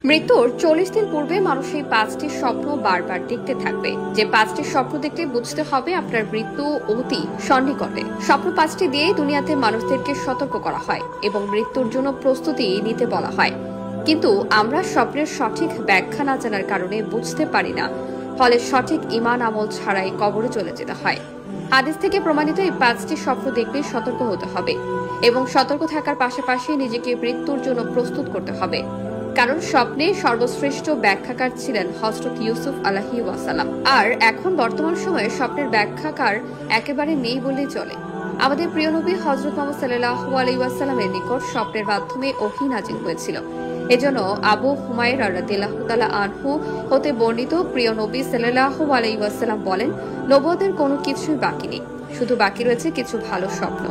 মৃত্যুর ৪০ দিন পূর্বে মানুষ এই ৫টি স্বপ্ন বারবার দেখতে থাকবে। যে ৫টি স্বপ্ন দেখলে বুঝতে হবে আপনার মৃত্যু অতি সন্নিকটে। স্বপ্ন ৫টি দিয়েই দুনিয়াতে মানুষদেরকে সতর্ক করা হয় এবং মৃত্যুর জন্য প্রস্তুতি নিতে বলা হয়। কিন্তু আমরা স্বপ্নের সঠিক ব্যাখ্যা না জানার কারণে বুঝতে পারি না, ফলে সঠিক ঈমান আমল ছাড়াই কবরে চলে যেতে হয়। হাদিস থেকে প্রমাণিত এই ৫টি স্বপ্ন দেখলে সতর্ক হতে হবে এবং সতর্ক থাকার পাশাপাশি নিজেকে মৃত্যুর জন্য প্রস্তুত করতে হবে। কারণ স্বপ্নে সর্বশ্রেষ্ঠ ব্যাখ্যাকার ছিলেন হযরত ইউসুফ আলাইহি ওয়াসাল্লাম, আর এখন বর্তমান সময়ে স্বপ্নের ব্যাখ্যাকার একেবারে নেই বললেই চলে। আমাদের প্রিয় নবী হযরত মুহাম্মদ সাল্লাল্লাহু আলাইহি ওয়াসাল্লামের নিকট স্বপ্নের মাধ্যমে ওহী নাযিল হয়েছিল। এজন্য আবু হুমায়রা রাদিয়াল্লাহু তাআলা আনহু হতে বর্ণিত, প্রিয় নবী সাল্লাল্লাহু আলাইহি ওয়াসাল্লাম বলেন, নবুয়তের কোনো কিছুই বাকি নেই, শুধু বাকি রয়েছে কিছু ভালো স্বপ্ন।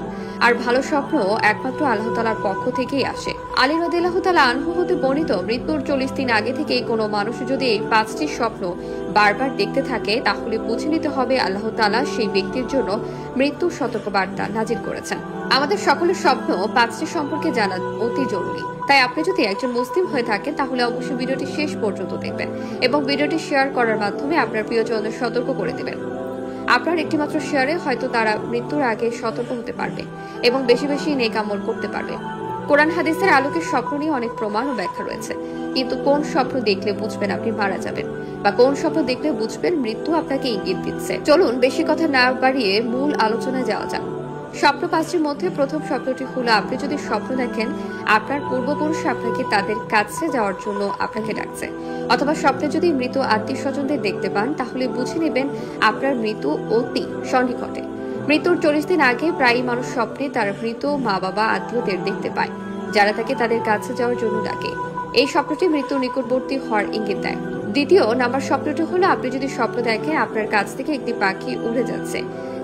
আর ভালো স্বপ্ন একমাত্র আল্লাহ তাআলার পক্ষ থেকেই আসে। আলী রাদিয়াল্লাহু তাআলা আনহু হতে বর্ণিত, মৃত্যুর ৪০ দিন আগে থেকেই কোনো মানুষ যদি এই ৫টি স্বপ্ন বারবার দেখতে থাকে, তাহলে বুঝে নিতে হবে আল্লাহ তাআলা সেই ব্যক্তির জন্য মৃত্যুর সতর্কবার্তা নাজিল করেছেন। আমাদের সকলের স্বপ্ন ৫টি সম্পর্কে জানা অতি জরুরি। তাই আপনি যদি একজন মুসলিম হয়ে থাকেন, তাহলে অবশ্যই ভিডিওটি শেষ পর্যন্ত দেখবেন এবং ভিডিওটি শেয়ার করার মাধ্যমে আপনার প্রিয়জনদের সতর্ক করে দেবেন। আপনার একটিমাত্র শেয়ারে হয়তো তারা মৃত্যুর আগে সতর্ক হতে পারবে এবং বেশি বেশি নেক আমল করতে পারবে। কোরআন হাদিসের আলোকে স্বপ্ন নিয়ে অনেক প্রমাণ ও ব্যাখ্যা রয়েছে, কিন্তু কোন স্বপ্ন দেখলে বুঝবেন আপনি মারা যাবেন, বা কোন স্বপ্ন দেখলে বুঝবেন মৃত্যু আপনাকে ইঙ্গিত দিচ্ছে। চলুন বেশি কথা না বাড়িয়ে মূল আলোচনায় যাওয়া যাক। স্বপ্ন ৫টির মধ্যে প্রথম স্বপ্নটি হলো, আপনি যদি স্বপ্ন দেখেন আপনার পূর্বপুরুষ আপনাকে তাদের কাছে যাওয়ার জন্য আপনাকে ডাকছে, অথবা স্বপ্নে যদি মৃত আত্মীয় স্বজনদের দেখতে পান, তাহলে বুঝে নেবেন আপনার মৃত্যু অতি সন্নিকটে। মৃত্যুর ৪০ দিন আগে প্রায়ই মানুষ স্বপ্নে তার মৃত মা বাবা আত্মীয়দের দেখতে পায়, যারা তাকে তাদের কাছে যাওয়ার জন্য ডাকে। এই স্বপ্নটি মৃত্যুর নিকটবর্তী হওয়ার ইঙ্গিত দেয়। দ্বিতীয় নাম্বার স্বপ্নটি হলো, আপনি যদি স্বপ্ন দেখেন আপনার কাছ থেকে একটি পাখি উড়ে যাচ্ছে,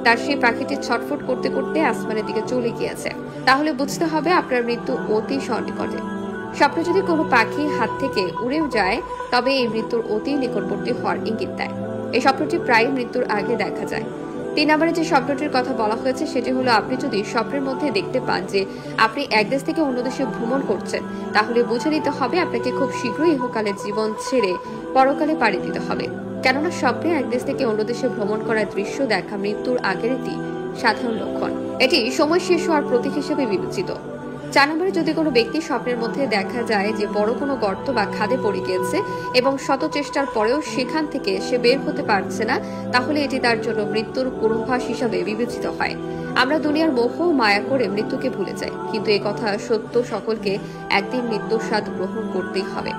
তার সেই পাখিটি ছটফট করতে করতে আসমানের দিকে চলে গিয়েছে, তাহলে বুঝতে হবে আপনার মৃত্যু অতি সন্নিকটে। স্বপ্নে যদি কোনো পাখি হাত থেকে উড়েও যায়, তবে এই মৃত্যুর অতি নিকটবর্তী হওয়ার ইঙ্গিত দেয়। এই স্বপ্নটি প্রায় মৃত্যুর আগে দেখা যায়। ৩ নম্বরে যে স্বপ্নটির কথা বলা হয়েছে সেটি হলো, আপনি যদি স্বপ্নের মধ্যে দেখতে পান যে আপনি এক দেশ থেকে অন্য দেশে ভ্রমণ করছেন, তাহলে বুঝে নিতে হবে আপনাকে খুব শীঘ্রই ইহকালের জীবন ছেড়ে পরকালে পাড়ি দিতে হবে। কেননা স্বপ্নে এক দেশ থেকে অন্য দেশে ভ্রমণ করার দৃশ্য দেখা মৃত্যুর আগের একটি সাধারণ লক্ষণ। এটি সময় শেষ হওয়ার প্রতীক হিসেবে বিবেচিত। ৪ নম্বরে যদি কোনো ব্যক্তি স্বপ্নের মধ্যে দেখা যায় যে বড় কোনো গর্ত বা খাদে পড়ে গিয়েছে এবং শত চেষ্টার পরেও সেখান থেকে সে বের হতে পারছে না, তাহলে এটি তার জন্য মৃত্যুর পূর্বাভাস হিসাবে বিবেচিত হয়। আমরা দুনিয়ার মোহ মায়া করে মৃত্যুকে ভুলে যাই, কিন্তু এই কথা সত্য, সকলকে একদিন মৃত্যুর স্বাদ গ্রহণ করতেই হবে।